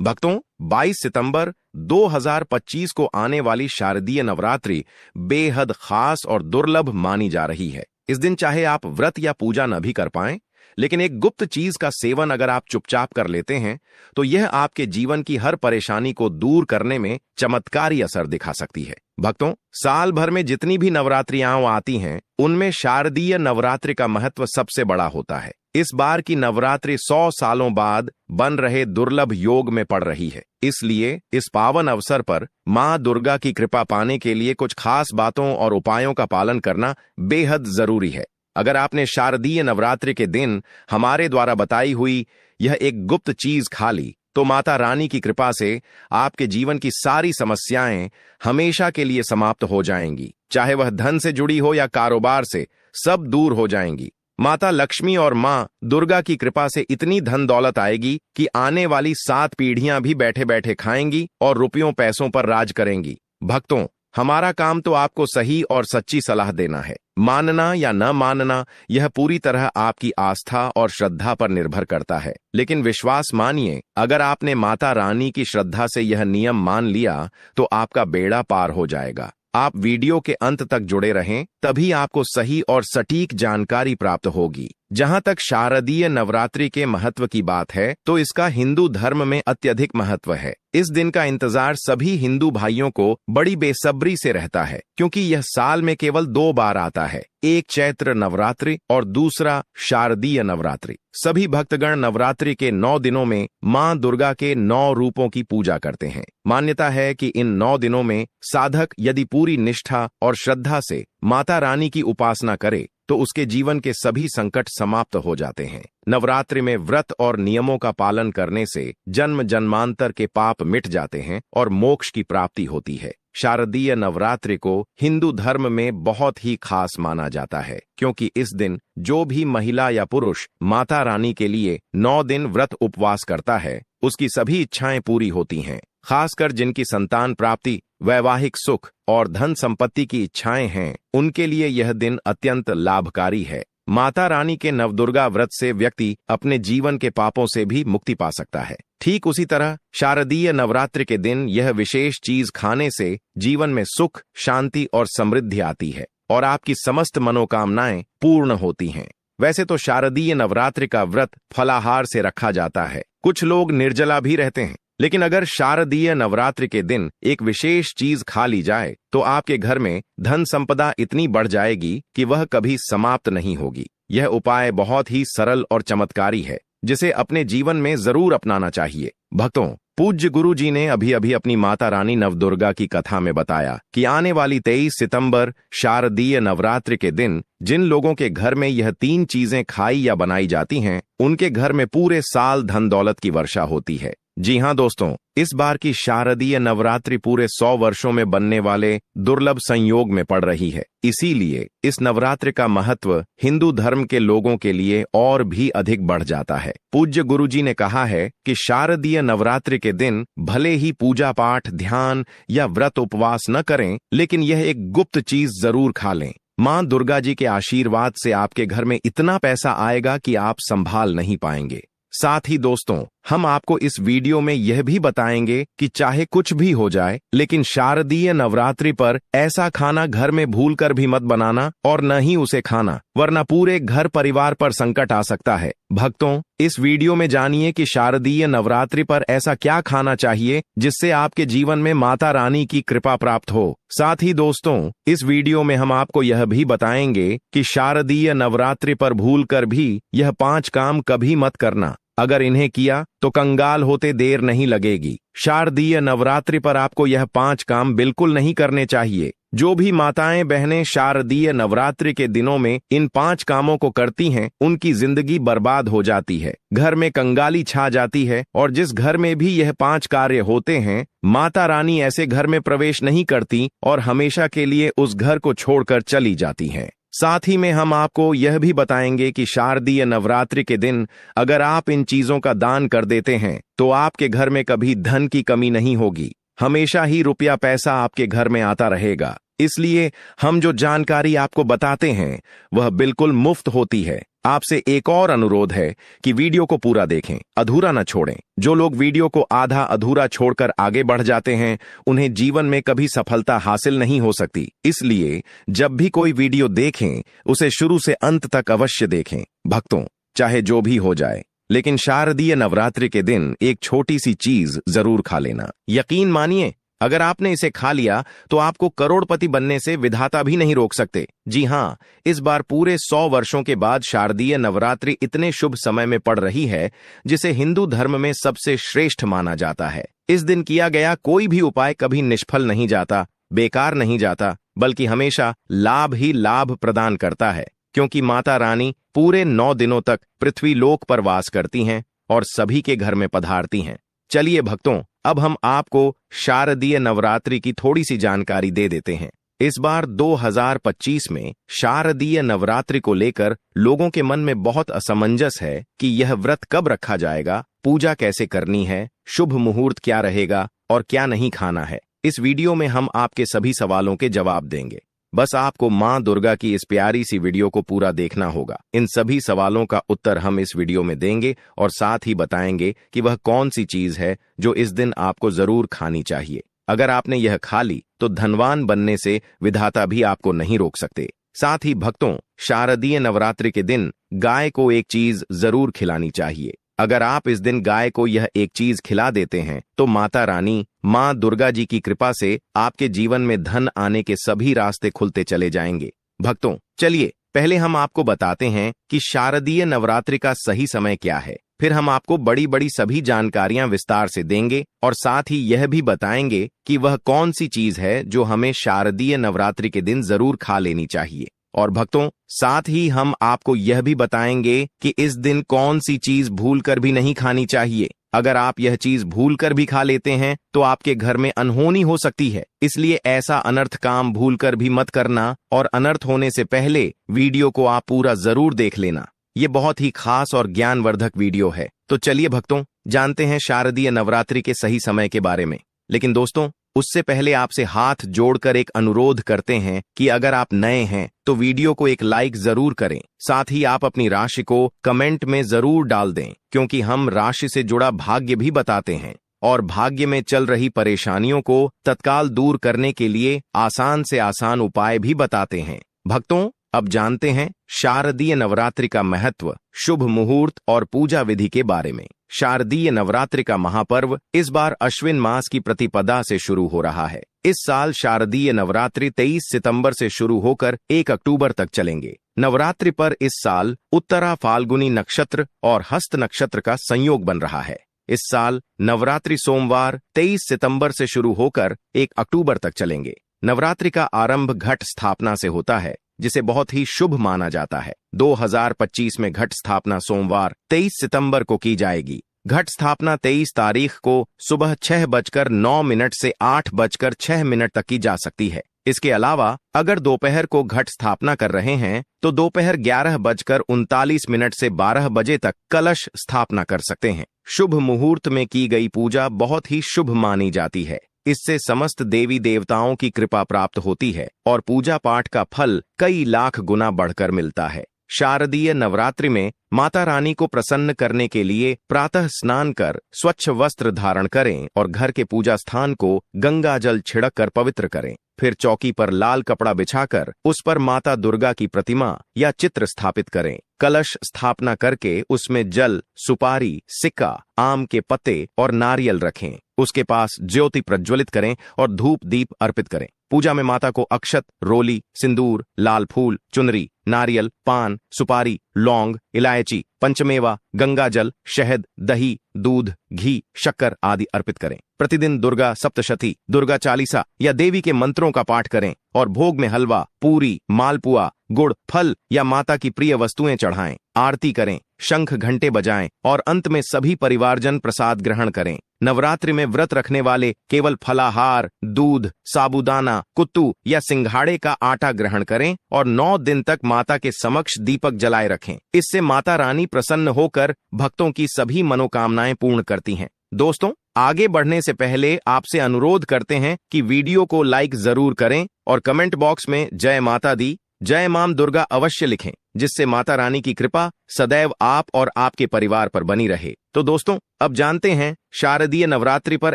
भक्तों, 22 सितंबर 2025 को आने वाली शारदीय नवरात्रि बेहद खास और दुर्लभ मानी जा रही है। इस दिन चाहे आप व्रत या पूजा न भी कर पाएं, लेकिन एक गुप्त चीज का सेवन अगर आप चुपचाप कर लेते हैं तो यह आपके जीवन की हर परेशानी को दूर करने में चमत्कारी असर दिखा सकती है। भक्तों, साल भर में जितनी भी नवरात्रियां आती हैं, उनमें शारदीय नवरात्रि का महत्व सबसे बड़ा होता है। इस बार की नवरात्रि 100 सालों बाद बन रहे दुर्लभ योग में पड़ रही है। इसलिए इस पावन अवसर पर मां दुर्गा की कृपा पाने के लिए कुछ खास बातों और उपायों का पालन करना बेहद जरूरी है। अगर आपने शारदीय नवरात्रि के दिन हमारे द्वारा बताई हुई यह एक गुप्त चीज खा ली, तो माता रानी की कृपा से आपके जीवन की सारी समस्याएं हमेशा के लिए समाप्त हो जाएंगी। चाहे वह धन से जुड़ी हो या कारोबार से, सब दूर हो जाएंगी। माता लक्ष्मी और मां दुर्गा की कृपा से इतनी धन दौलत आएगी कि आने वाली 7 पीढ़ियां भी बैठे बैठे खाएंगी और रुपयों पैसों पर राज करेंगी। भक्तों, हमारा काम तो आपको सही और सच्ची सलाह देना है। मानना या न मानना यह पूरी तरह आपकी आस्था और श्रद्धा पर निर्भर करता है। लेकिन विश्वास मानिए, अगर आपने माता रानी की श्रद्धा से यह नियम मान लिया तो आपका बेड़ा पार हो जाएगा। आप वीडियो के अंत तक जुड़े रहें, तभी आपको सही और सटीक जानकारी प्राप्त होगी। जहां तक शारदीय नवरात्रि के महत्व की बात है, तो इसका हिंदू धर्म में अत्यधिक महत्व है। इस दिन का इंतजार सभी हिंदू भाइयों को बड़ी बेसब्री से रहता है, क्योंकि यह साल में केवल 2 बार आता है, एक चैत्र नवरात्रि और दूसरा शारदीय नवरात्रि। सभी भक्तगण नवरात्रि के 9 दिनों में मां दुर्गा के 9 रूपों की पूजा करते हैं। मान्यता है कि इन 9 दिनों में साधक यदि पूरी निष्ठा और श्रद्धा से माता रानी की उपासना करे तो उसके जीवन के सभी संकट समाप्त हो जाते हैं। नवरात्रि में व्रत और नियमों का पालन करने से जन्म जन्मांतर के पाप मिट जाते हैं और मोक्ष की प्राप्ति होती है। शारदीय नवरात्रि को हिंदू धर्म में बहुत ही खास माना जाता है, क्योंकि इस दिन जो भी महिला या पुरुष माता रानी के लिए 9 दिन व्रत उपवास करता है, उसकी सभी इच्छाएं पूरी होती हैं। खासकर जिनकी संतान प्राप्ति, वैवाहिक सुख और धन संपत्ति की इच्छाएं हैं, उनके लिए यह दिन अत्यंत लाभकारी है। माता रानी के नवदुर्गा व्रत से व्यक्ति अपने जीवन के पापों से भी मुक्ति पा सकता है। ठीक उसी तरह शारदीय नवरात्रि के दिन यह विशेष चीज खाने से जीवन में सुख, शांति और समृद्धि आती है और आपकी समस्त मनोकामनाएं पूर्ण होती हैं। वैसे तो शारदीय नवरात्रि का व्रत फलाहार से रखा जाता है, कुछ लोग निर्जला भी रहते हैं, लेकिन अगर शारदीय नवरात्रि के दिन एक विशेष चीज खा ली जाए तो आपके घर में धन संपदा इतनी बढ़ जाएगी कि वह कभी समाप्त नहीं होगी। यह उपाय बहुत ही सरल और चमत्कारी है, जिसे अपने जीवन में जरूर अपनाना चाहिए। भक्तों, पूज्य गुरु जी ने अभी अभी अपनी माता रानी नवदुर्गा की कथा में बताया कि आने वाली 23 सितंबर शारदीय नवरात्रि के दिन जिन लोगों के घर में यह 3 चीजें खाई या बनाई जाती हैं, उनके घर में पूरे साल धन दौलत की वर्षा होती है। जी हां दोस्तों, इस बार की शारदीय नवरात्रि पूरे 100 वर्षों में बनने वाले दुर्लभ संयोग में पड़ रही है। इसीलिए इस नवरात्रि का महत्व हिंदू धर्म के लोगों के लिए और भी अधिक बढ़ जाता है। पूज्य गुरुजी ने कहा है कि शारदीय नवरात्रि के दिन भले ही पूजा पाठ, ध्यान या व्रत उपवास न करें, लेकिन यह एक गुप्त चीज जरूर खा लें। मां दुर्गा जी के आशीर्वाद से आपके घर में इतना पैसा आएगा कि आप संभाल नहीं पाएंगे। साथ ही दोस्तों, हम आपको इस वीडियो में यह भी बताएंगे कि चाहे कुछ भी हो जाए, लेकिन शारदीय नवरात्रि पर ऐसा खाना घर में भूलकर भी मत बनाना और न ही उसे खाना, वरना पूरे घर परिवार पर संकट आ सकता है। भक्तों, इस वीडियो में जानिए कि शारदीय नवरात्रि पर ऐसा क्या खाना चाहिए जिससे आपके जीवन में माता रानी की कृपा प्राप्त हो। साथ ही दोस्तों, इस वीडियो में हम आपको यह भी बताएंगे कि शारदीय नवरात्रि पर भूलकर भी यह 5 काम कभी मत करना। अगर इन्हें किया तो कंगाल होते देर नहीं लगेगी। शारदीय नवरात्रि पर आपको यह 5 काम बिल्कुल नहीं करने चाहिए। जो भी माताएं बहनें शारदीय नवरात्रि के दिनों में इन 5 कामों को करती हैं, उनकी जिंदगी बर्बाद हो जाती है, घर में कंगाली छा जाती है और जिस घर में भी यह 5 कार्य होते हैं, माता रानी ऐसे घर में प्रवेश नहीं करती और हमेशा के लिए उस घर को छोड़कर चली जाती हैं। साथ ही में हम आपको यह भी बताएंगे कि शारदीय नवरात्रि के दिन अगर आप इन चीजों का दान कर देते हैं तो आपके घर में कभी धन की कमी नहीं होगी, हमेशा ही रुपया पैसा आपके घर में आता रहेगा। इसलिए हम जो जानकारी आपको बताते हैं वह बिल्कुल मुफ्त होती है। आपसे एक और अनुरोध है कि वीडियो को पूरा देखें, अधूरा न छोड़ें। जो लोग वीडियो को आधा अधूरा छोड़कर आगे बढ़ जाते हैं, उन्हें जीवन में कभी सफलता हासिल नहीं हो सकती। इसलिए जब भी कोई वीडियो देखें, उसे शुरू से अंत तक अवश्य देखें। भक्तों, चाहे जो भी हो जाए, लेकिन शारदीय नवरात्रि के दिन एक छोटी सी चीज जरूर खा लेना। यकीन मानिए, अगर आपने इसे खा लिया तो आपको करोड़पति बनने से विधाता भी नहीं रोक सकते। जी हां, इस बार पूरे 100 वर्षों के बाद शारदीय नवरात्रि इतने शुभ समय में पड़ रही है, जिसे हिंदू धर्म में सबसे श्रेष्ठ माना जाता है। इस दिन किया गया कोई भी उपाय कभी निष्फल नहीं जाता, बेकार नहीं जाता, बल्कि हमेशा लाभ ही लाभ प्रदान करता है, क्योंकि माता रानी पूरे 9 दिनों तक पृथ्वी लोक पर वास करती हैं और सभी के घर में पधारती हैं। चलिए भक्तों, अब हम आपको शारदीय नवरात्रि की थोड़ी सी जानकारी दे देते हैं। इस बार 2025 में शारदीय नवरात्रि को लेकर लोगों के मन में बहुत असमंजस है कि यह व्रत कब रखा जाएगा, पूजा कैसे करनी है, शुभ मुहूर्त क्या रहेगा और क्या नहीं खाना है। इस वीडियो में हम आपके सभी सवालों के जवाब देंगे। बस आपको मां दुर्गा की इस प्यारी सी वीडियो को पूरा देखना होगा। इन सभी सवालों का उत्तर हम इस वीडियो में देंगे और साथ ही बताएंगे कि वह कौन सी चीज है जो इस दिन आपको जरूर खानी चाहिए। अगर आपने यह खा ली तो धनवान बनने से विधाता भी आपको नहीं रोक सकते। साथ ही भक्तों, शारदीय नवरात्रि के दिन गाय को एक चीज जरूर खिलानी चाहिए। अगर आप इस दिन गाय को यह एक चीज खिला देते हैं तो माता रानी, मां दुर्गा जी की कृपा से आपके जीवन में धन आने के सभी रास्ते खुलते चले जाएंगे। भक्तों, चलिए पहले हम आपको बताते हैं कि शारदीय नवरात्रि का सही समय क्या है। फिर हम आपको बड़ी बड़ी सभी जानकारियां विस्तार से देंगे और साथ ही यह भी बताएंगे कि वह कौन सी चीज है जो हमें शारदीय नवरात्रि के दिन जरूर खा लेनी चाहिए। और भक्तों, साथ ही हम आपको यह भी बताएंगे कि इस दिन कौन सी चीज भूलकर भी नहीं खानी चाहिए। अगर आप यह चीज भूलकर भी खा लेते हैं तो आपके घर में अनहोनी हो सकती है। इसलिए ऐसा अनर्थ काम भूलकर भी मत करना और अनर्थ होने से पहले वीडियो को आप पूरा जरूर देख लेना। ये बहुत ही खास और ज्ञानवर्धक वीडियो है। तो चलिए भक्तों, जानते हैं शारदीय नवरात्रि के सही समय के बारे में। लेकिन दोस्तों, उससे पहले आपसे हाथ जोड़कर एक अनुरोध करते हैं कि अगर आप नए हैं तो वीडियो को एक लाइक जरूर करें। साथ ही आप अपनी राशि को कमेंट में जरूर डाल दें, क्योंकि हम राशि से जुड़ा भाग्य भी बताते हैं और भाग्य में चल रही परेशानियों को तत्काल दूर करने के लिए आसान से आसान उपाय भी बताते हैं। भक्तों, अब जानते हैं शारदीय नवरात्रि का महत्व, शुभ मुहूर्त और पूजा विधि के बारे में। शारदीय नवरात्रि का महापर्व इस बार अश्विन मास की प्रतिपदा से शुरू हो रहा है। इस साल शारदीय नवरात्रि 23 सितंबर से शुरू होकर 1 अक्टूबर तक चलेंगे। नवरात्रि पर इस साल उत्तरा फाल्गुनी नक्षत्र और हस्त नक्षत्र का संयोग बन रहा है। इस साल नवरात्रि सोमवार 23 सितंबर से शुरू होकर 1 अक्टूबर तक चलेंगे। नवरात्रि का आरंभ घट स्थापना से होता है, जिसे बहुत ही शुभ माना जाता है। 2025 में घट स्थापना सोमवार 23 सितंबर को की जाएगी। घट स्थापना 23 तारीख को सुबह 6:09 से 8:06 तक की जा सकती है। इसके अलावा अगर दोपहर को घट स्थापना कर रहे हैं तो दोपहर 11:39 से 12 बजे तक कलश स्थापना कर सकते हैं। शुभ मुहूर्त में की गई पूजा बहुत ही शुभ मानी जाती है। इससे समस्त देवी देवताओं की कृपा प्राप्त होती है और पूजा पाठ का फल कई लाख गुना बढ़कर मिलता है। शारदीय नवरात्रि में माता रानी को प्रसन्न करने के लिए प्रातः स्नान कर स्वच्छ वस्त्र धारण करें और घर के पूजा स्थान को गंगा जल छिड़क कर पवित्र करें। फिर चौकी पर लाल कपड़ा बिछाकर उस पर माता दुर्गा की प्रतिमा या चित्र स्थापित करें। कलश स्थापना करके उसमें जल, सुपारी, सिक्का, आम के पत्ते और नारियल रखें। उसके पास ज्योति प्रज्वलित करें और धूप दीप अर्पित करें। पूजा में माता को अक्षत, रोली, सिंदूर, लाल फूल, चुनरी, नारियल, पान, सुपारी, लौंग, इलायची, पंचमेवा, गंगा जल, शहद, दही, दूध, घी, शक्कर आदि अर्पित करें। प्रतिदिन दुर्गा सप्तशती, दुर्गा चालीसा या देवी के मंत्रों का पाठ करें और भोग में हलवा, पूरी, मालपुआ, गुड़, फल या माता की प्रिय वस्तुएं चढ़ाएं। आरती करें, शंख घंटे बजाएं और अंत में सभी परिवारजन प्रसाद ग्रहण करें। नवरात्रि में व्रत रखने वाले केवल फलाहार, दूध, साबूदाना, कुत्तू या सिंघाड़े का आटा ग्रहण करें और 9 दिन तक माता के समक्ष दीपक जलाए रखें। इससे माता रानी प्रसन्न होकर भक्तों की सभी मनोकामनाएं पूर्ण करती हैं। दोस्तों, आगे बढ़ने से पहले आपसे अनुरोध करते हैं कि वीडियो को लाइक जरूर करें और कमेंट बॉक्स में जय माता दी जय मां दुर्गा अवश्य लिखें, जिससे माता रानी की कृपा सदैव आप और आपके परिवार पर बनी रहे। तो दोस्तों, अब जानते हैं शारदीय नवरात्रि पर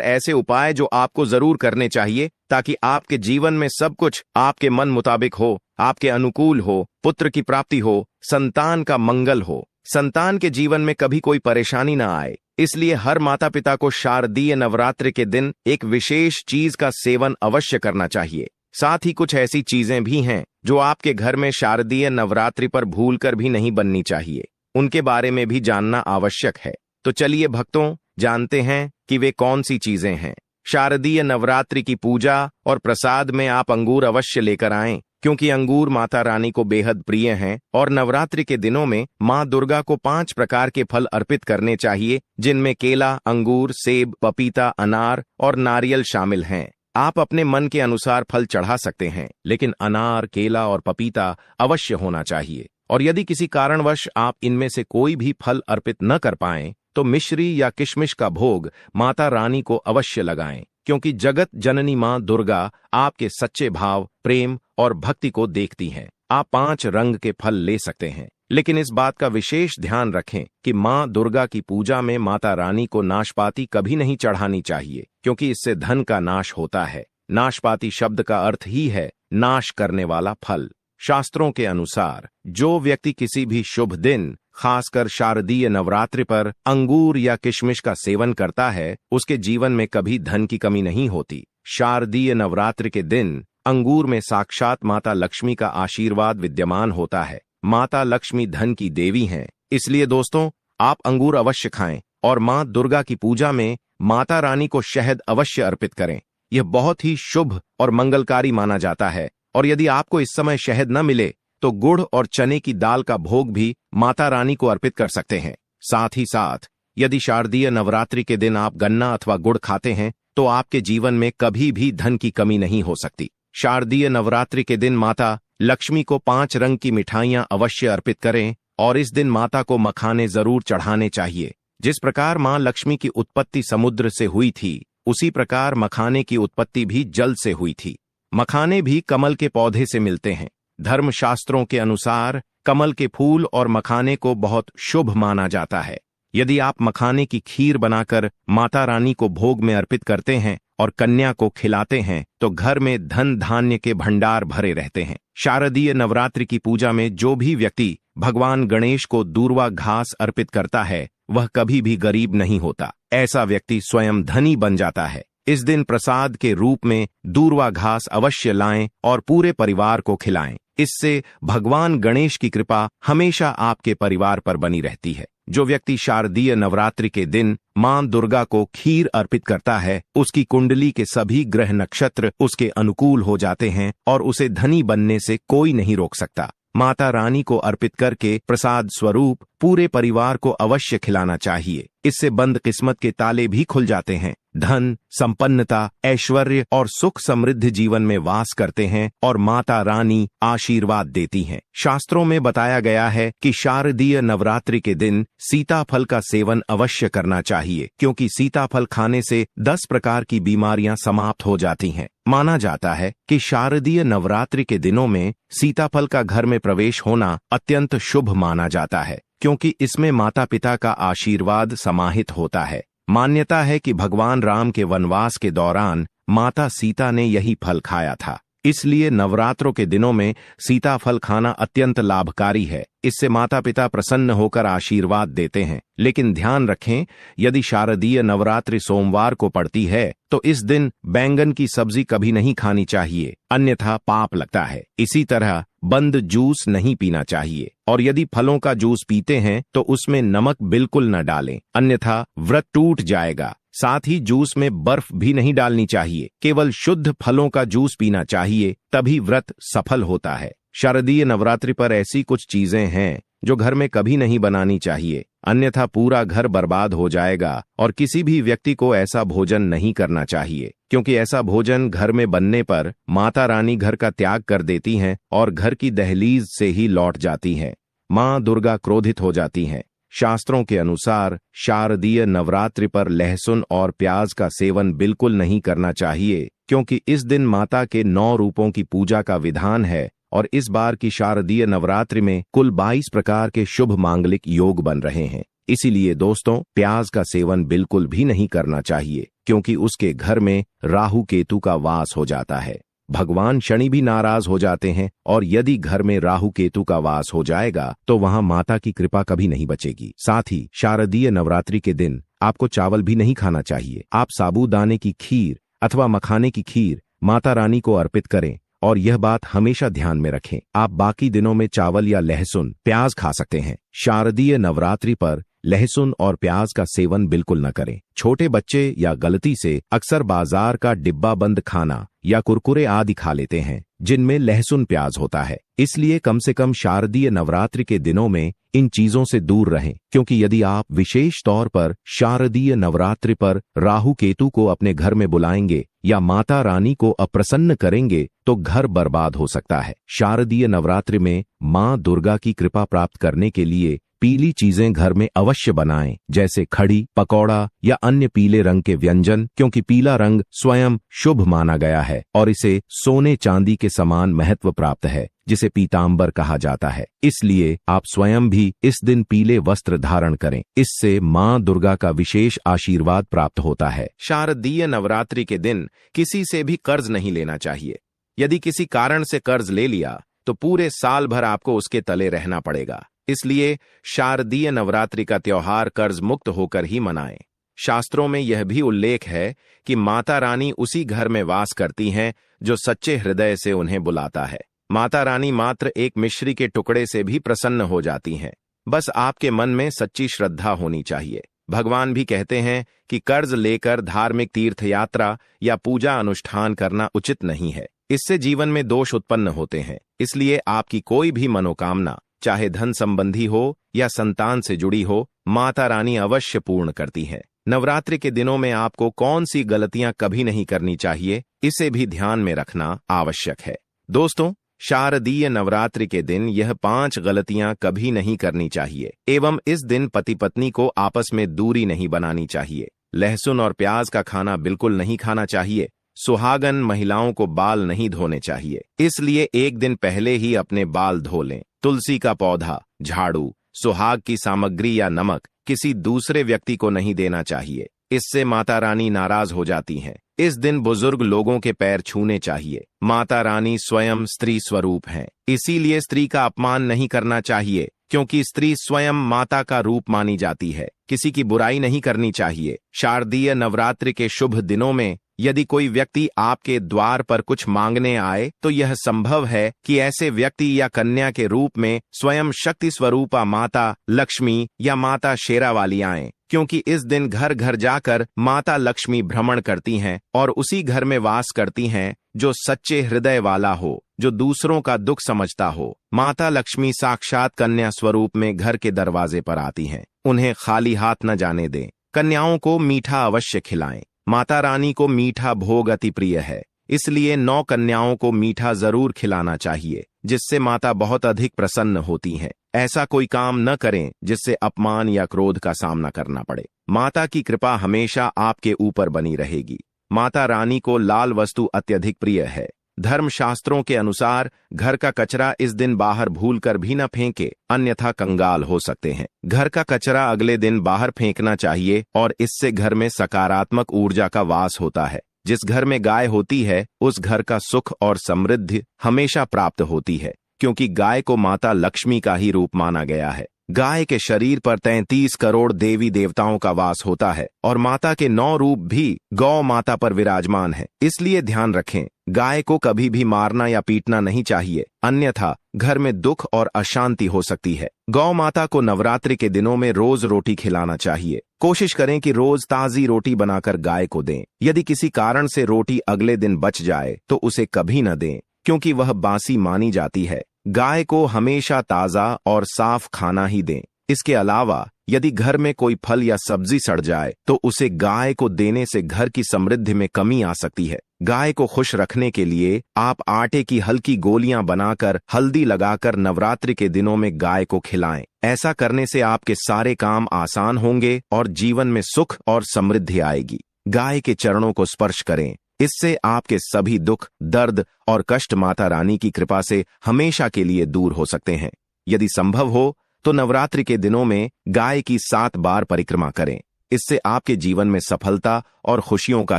ऐसे उपाय जो आपको जरूर करने चाहिए ताकि आपके जीवन में सब कुछ आपके मन मुताबिक हो, आपके अनुकूल हो, पुत्र की प्राप्ति हो, संतान का मंगल हो, संतान के जीवन में कभी कोई परेशानी ना आए। इसलिए हर माता पिता को शारदीय नवरात्रि के दिन एक विशेष चीज का सेवन अवश्य करना चाहिए। साथ ही कुछ ऐसी चीजें भी हैं जो आपके घर में शारदीय नवरात्रि पर भूलकर भी नहीं बननी चाहिए। उनके बारे में भी जानना आवश्यक है। तो चलिए भक्तों, जानते हैं कि वे कौन सी चीजें हैं। शारदीय नवरात्रि की पूजा और प्रसाद में आप अंगूर अवश्य लेकर आएं, क्योंकि अंगूर माता रानी को बेहद प्रिय हैं और नवरात्रि के दिनों में मां दुर्गा को 5 प्रकार के फल अर्पित करने चाहिए, जिनमें केला, अंगूर, सेब, पपीता, अनार और नारियल शामिल हैं। आप अपने मन के अनुसार फल चढ़ा सकते हैं, लेकिन अनार, केला और पपीता अवश्य होना चाहिए। और यदि किसी कारणवश आप इनमें से कोई भी फल अर्पित न कर पाएं, तो मिश्री या किशमिश का भोग माता रानी को अवश्य लगाएं, क्योंकि जगत जननी मां दुर्गा आपके सच्चे भाव, प्रेम और भक्ति को देखती हैं। आप 5 रंग के फल ले सकते हैं, लेकिन इस बात का विशेष ध्यान रखें कि मां दुर्गा की पूजा में माता रानी को नाशपाती कभी नहीं चढ़ानी चाहिए, क्योंकि इससे धन का नाश होता है। नाशपाती शब्द का अर्थ ही है नाश करने वाला फल। शास्त्रों के अनुसार जो व्यक्ति किसी भी शुभ दिन, खासकर शारदीय नवरात्रि पर अंगूर या किशमिश का सेवन करता है, उसके जीवन में कभी धन की कमी नहीं होती। शारदीय नवरात्रि के दिन अंगूर में साक्षात माता लक्ष्मी का आशीर्वाद विद्यमान होता है। माता लक्ष्मी धन की देवी हैं, इसलिए दोस्तों, आप अंगूर अवश्य खाएं और मां दुर्गा की पूजा में माता रानी को शहद अवश्य अर्पित करें। यह बहुत ही शुभ और मंगलकारी माना जाता है। और यदि आपको इस समय शहद न मिले तो गुड़ और चने की दाल का भोग भी माता रानी को अर्पित कर सकते हैं। साथ ही साथ यदि शारदीय नवरात्रि के दिन आप गन्ना अथवा गुड़ खाते हैं तो आपके जीवन में कभी भी धन की कमी नहीं हो सकती। शारदीय नवरात्रि के दिन माता लक्ष्मी को 5 रंग की मिठाइयां अवश्य अर्पित करें और इस दिन माता को मखाने जरूर चढ़ाने चाहिए। जिस प्रकार मां लक्ष्मी की उत्पत्ति समुद्र से हुई थी, उसी प्रकार मखाने की उत्पत्ति भी जल से हुई थी। मखाने भी कमल के पौधे से मिलते हैं। धर्मशास्त्रों के अनुसार कमल के फूल और मखाने को बहुत शुभ माना जाता है। यदि आप मखाने की खीर बनाकर माता रानी को भोग में अर्पित करते हैं और कन्या को खिलाते हैं तो घर में धन धान्य के भंडार भरे रहते हैं। शारदीय नवरात्रि की पूजा में जो भी व्यक्ति भगवान गणेश को दूर्वा घास अर्पित करता है, वह कभी भी गरीब नहीं होता। ऐसा व्यक्ति स्वयं धनी बन जाता है। इस दिन प्रसाद के रूप में दूर्वा घास अवश्य लाएं और पूरे परिवार को खिलाएं। इससे भगवान गणेश की कृपा हमेशा आपके परिवार पर बनी रहती है। जो व्यक्ति शारदीय नवरात्रि के दिन मां दुर्गा को खीर अर्पित करता है, उसकी कुंडली के सभी ग्रह नक्षत्र उसके अनुकूल हो जाते हैं और उसे धनी बनने से कोई नहीं रोक सकता। माता रानी को अर्पित करके प्रसाद स्वरूप पूरे परिवार को अवश्य खिलाना चाहिए। इससे बंद किस्मत के ताले भी खुल जाते हैं। धन, संपन्नता, ऐश्वर्य और सुख समृद्ध जीवन में वास करते हैं और माता रानी आशीर्वाद देती हैं। शास्त्रों में बताया गया है कि शारदीय नवरात्रि के दिन सीताफल का सेवन अवश्य करना चाहिए, क्योंकि सीताफल खाने से 10 प्रकार की बीमारियां समाप्त हो जाती हैं। माना जाता है कि शारदीय नवरात्रि के दिनों में सीताफल का घर में प्रवेश होना अत्यंत शुभ माना जाता है, क्योंकि इसमें माता पिता का आशीर्वाद समाहित होता है। मान्यता है कि भगवान राम के वनवास के दौरान माता सीता ने यही फल खाया था। इसलिए नवरात्रों के दिनों में सीताफल खाना अत्यंत लाभकारी है। इससे माता पिता प्रसन्न होकर आशीर्वाद देते हैं। लेकिन ध्यान रखें, यदि शारदीय नवरात्रि सोमवार को पड़ती है तो इस दिन बैंगन की सब्जी कभी नहीं खानी चाहिए, अन्यथा पाप लगता है। इसी तरह बंद जूस नहीं पीना चाहिए और यदि फलों का जूस पीते हैं तो उसमें नमक बिल्कुल न डालें, अन्यथा व्रत टूट जाएगा। साथ ही जूस में बर्फ भी नहीं डालनी चाहिए, केवल शुद्ध फलों का जूस पीना चाहिए, तभी व्रत सफल होता है। शारदीय नवरात्रि पर ऐसी कुछ चीजें हैं जो घर में कभी नहीं बनानी चाहिए, अन्यथा पूरा घर बर्बाद हो जाएगा और किसी भी व्यक्ति को ऐसा भोजन नहीं करना चाहिए, क्योंकि ऐसा भोजन घर में बनने पर माता रानी घर का त्याग कर देती हैं और घर की दहलीज से ही लौट जाती हैं। मां दुर्गा क्रोधित हो जाती हैं। शास्त्रों के अनुसार शारदीय नवरात्रि पर लहसुन और प्याज का सेवन बिल्कुल नहीं करना चाहिए, क्योंकि इस दिन माता के 9 रूपों की पूजा का विधान है और इस बार की शारदीय नवरात्रि में कुल 22 प्रकार के शुभ मांगलिक योग बन रहे हैं। इसीलिए दोस्तों, प्याज का सेवन बिल्कुल भी नहीं करना चाहिए, क्योंकि उसके घर में राहु केतु का वास हो जाता है। भगवान शनि भी नाराज हो जाते हैं, और यदि घर में राहु केतु का वास हो जाएगा तो वहां माता की कृपा कभी नहीं बचेगी। साथ ही शारदीय नवरात्रि के दिन आपको चावल भी नहीं खाना चाहिए। आप साबूदाने की खीर अथवा मखाने की खीर माता रानी को अर्पित करें, और यह बात हमेशा ध्यान में रखें। आप बाकी दिनों में चावल या लहसुन प्याज खा सकते हैं। शारदीय नवरात्रि पर लहसुन और प्याज का सेवन बिल्कुल न करें। छोटे बच्चे या गलती से अक्सर बाजार का डिब्बा बंद खाना या कुरकुरे आदि खा लेते हैं, जिनमें लहसुन प्याज होता है। इसलिए कम से कम शारदीय नवरात्रि के दिनों में इन चीजों से दूर रहें, क्योंकि यदि आप विशेष तौर पर शारदीय नवरात्रि पर राहु केतु को अपने घर में बुलाएंगे या माता रानी को अप्रसन्न करेंगे तो घर बर्बाद हो सकता है। शारदीय नवरात्रि में मां दुर्गा की कृपा प्राप्त करने के लिए पीली चीजें घर में अवश्य बनाएं, जैसे खड़ी, पकौड़ा या अन्य पीले रंग के व्यंजन, क्योंकि पीला रंग स्वयं शुभ माना गया है और इसे सोने चांदी के समान महत्व प्राप्त है, जिसे पीतांबर कहा जाता है। इसलिए आप स्वयं भी इस दिन पीले वस्त्र धारण करें। इससे मां दुर्गा का विशेष आशीर्वाद प्राप्त होता है। शारदीय नवरात्रि के दिन किसी से भी कर्ज नहीं लेना चाहिए। यदि किसी कारण से कर्ज ले लिया तो पूरे साल भर आपको उसके तले रहना पड़ेगा। इसलिए शारदीय नवरात्रि का त्योहार कर्ज मुक्त होकर ही मनाएं। शास्त्रों में यह भी उल्लेख है कि माता रानी उसी घर में वास करती हैं जो सच्चे हृदय से उन्हें बुलाता है। माता रानी मात्र एक मिश्री के टुकड़े से भी प्रसन्न हो जाती हैं। बस आपके मन में सच्ची श्रद्धा होनी चाहिए। भगवान भी कहते हैं कि कर्ज लेकर धार्मिक तीर्थ यात्रा या पूजा अनुष्ठान करना उचित नहीं है। इससे जीवन में दोष उत्पन्न होते हैं। इसलिए आपकी कोई भी मनोकामना, चाहे धन संबंधी हो या संतान से जुड़ी हो, माता रानी अवश्य पूर्ण करती है। नवरात्रि के दिनों में आपको कौन सी गलतियां कभी नहीं करनी चाहिए, इसे भी ध्यान में रखना आवश्यक है। दोस्तों, शारदीय नवरात्रि के दिन यह 5 गलतियां कभी नहीं करनी चाहिए। एवं इस दिन पति पत्नी को आपस में दूरी नहीं बनानी चाहिए। लहसुन और प्याज का खाना बिल्कुल नहीं खाना चाहिए। सुहागन महिलाओं को बाल नहीं धोने चाहिए, इसलिए एक दिन पहले ही अपने बाल धो लें। तुलसी का पौधा, झाड़ू, सुहाग की सामग्री या नमक किसी दूसरे व्यक्ति को नहीं देना चाहिए। इससे माता रानी नाराज हो जाती हैं। इस दिन बुजुर्ग लोगों के पैर छूने चाहिए। माता रानी स्वयं स्त्री स्वरूप हैं, इसीलिए स्त्री का अपमान नहीं करना चाहिए, क्योंकि स्त्री स्वयं माता का रूप मानी जाती है। किसी की बुराई नहीं करनी चाहिए। शारदीय नवरात्रि के शुभ दिनों में यदि कोई व्यक्ति आपके द्वार पर कुछ मांगने आए तो यह संभव है कि ऐसे व्यक्ति या कन्या के रूप में स्वयं शक्ति स्वरूपा माता लक्ष्मी या माता शेरावाली आएं, क्योंकि इस दिन घर घर जाकर माता लक्ष्मी भ्रमण करती हैं और उसी घर में वास करती हैं जो सच्चे हृदय वाला हो, जो दूसरों का दुख समझता हो। माता लक्ष्मी साक्षात कन्या स्वरूप में घर के दरवाजे पर आती हैं। उन्हें खाली हाथ न जाने दें। कन्याओं को मीठा अवश्य खिलाएं। माता रानी को मीठा भोग अति प्रिय है, इसलिए 9 कन्याओं को मीठा जरूर खिलाना चाहिए, जिससे माता बहुत अधिक प्रसन्न होती हैं। ऐसा कोई काम न करें जिससे अपमान या क्रोध का सामना करना पड़े। माता की कृपा हमेशा आपके ऊपर बनी रहेगी। माता रानी को लाल वस्तु अत्यधिक प्रिय है। धर्मशास्त्रों के अनुसार घर का कचरा इस दिन बाहर भूलकर भी न फेंके, अन्यथा कंगाल हो सकते हैं। घर का कचरा अगले दिन बाहर फेंकना चाहिए और इससे घर में सकारात्मक ऊर्जा का वास होता है। जिस घर में गाय होती है उस घर का सुख और समृद्धि हमेशा प्राप्त होती है, क्योंकि गाय को माता लक्ष्मी का ही रूप माना गया है। गाय के शरीर पर 33 करोड़ देवी देवताओं का वास होता है और माता के 9 रूप भी गौ माता पर विराजमान है। इसलिए ध्यान रखें, गाय को कभी भी मारना या पीटना नहीं चाहिए, अन्यथा घर में दुख और अशांति हो सकती है। गौ माता को नवरात्रि के दिनों में रोज रोटी खिलाना चाहिए। कोशिश करें कि रोज ताजी रोटी बनाकर गाय को दें। यदि किसी कारण से रोटी अगले दिन बच जाए तो उसे कभी न दें, क्योंकि वह बासी मानी जाती है। गाय को हमेशा ताजा और साफ खाना ही दें। इसके अलावा यदि घर में कोई फल या सब्जी सड़ जाए तो उसे गाय को देने से घर की समृद्धि में कमी आ सकती है। गाय को खुश रखने के लिए आप आटे की हल्की गोलियां बनाकर हल्दी लगाकर नवरात्रि के दिनों में गाय को खिलाएं। ऐसा करने से आपके सारे काम आसान होंगे और जीवन में सुख और समृद्धि आएगी। गाय के चरणों को स्पर्श करें। इससे आपके सभी दुख, दर्द और कष्ट माता रानी की कृपा से हमेशा के लिए दूर हो सकते हैं। यदि संभव हो तो नवरात्रि के दिनों में गाय की 7 बार परिक्रमा करें। इससे आपके जीवन में सफलता और खुशियों का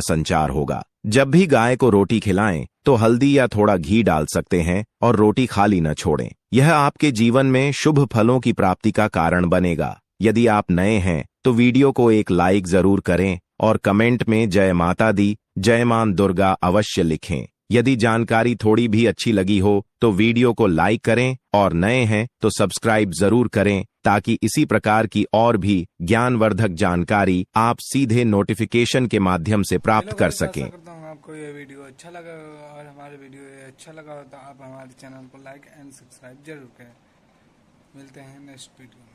संचार होगा। जब भी गाय को रोटी खिलाएं तो हल्दी या थोड़ा घी डाल सकते हैं और रोटी खाली न छोड़ें। यह आपके जीवन में शुभ फलों की प्राप्ति का कारण बनेगा। यदि आप नए हैं तो वीडियो को एक लाइक जरूर करें और कमेंट में जय माता दी, जय मां दुर्गा अवश्य लिखें। यदि जानकारी थोड़ी भी अच्छी लगी हो तो वीडियो को लाइक करें और नए हैं तो सब्सक्राइब जरूर करें, ताकि इसी प्रकार की और भी ज्ञानवर्धक जानकारी आप सीधे नोटिफिकेशन के माध्यम से प्राप्त कर सकें। आपको ये वीडियो अच्छा लगा और हमारे वीडियो ये अच्छा लगा हो तो आप हमारे चैनल को लाइक एंड सब्सक्राइब जरूर करें। मिलते हैं नेक्स्ट वीडियो में।